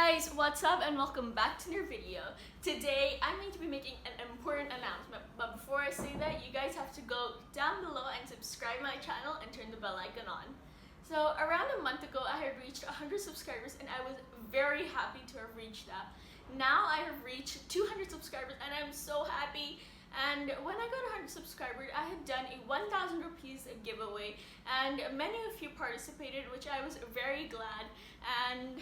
guys, what's up and welcome back to another video. Today I'm going to be making an important announcement, but before I say that, you guys have to go down below and subscribe my channel and turn the bell icon on. So around a month ago I had reached 100 subscribers and I was very happy to have reached that. Now I have reached 200 subscribers and I'm so happy. And when I got 100 subscribers, I had done a 1,000 rupees giveaway, and many of you participated, which I was very glad. And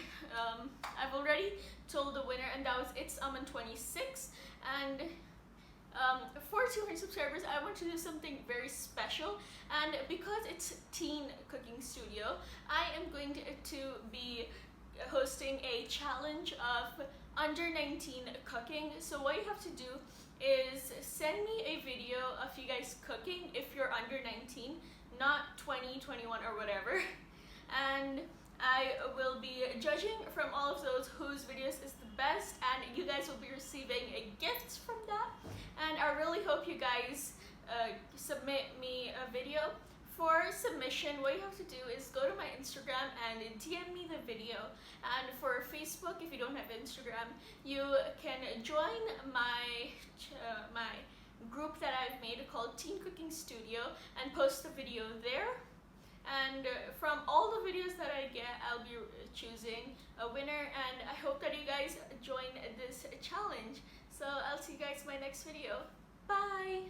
I've already told the winner, and that was It's Aman 26. And for 200 subscribers, I want to do something very special. And because it's Teen Cooking Studio, I am going to be hosting a challenge of under 19 cooking. So what you have to do is send me a video of you guys cooking if you're under 19, not 20, 21 or whatever, and I will be judging from all of those whose videos is the best, and you guys will be receiving gifts from that. And I really hope you guys submit me a video. For submission, what you have to do is go to my Instagram and DM me the video. And for Facebook, if you don't have Instagram, you can join my group that I've made called Teen Cooking Studio and post the video there. And from all the videos that I get, I'll be choosing a winner, and I hope that you guys join this challenge. So I'll see you guys in my next video. Bye!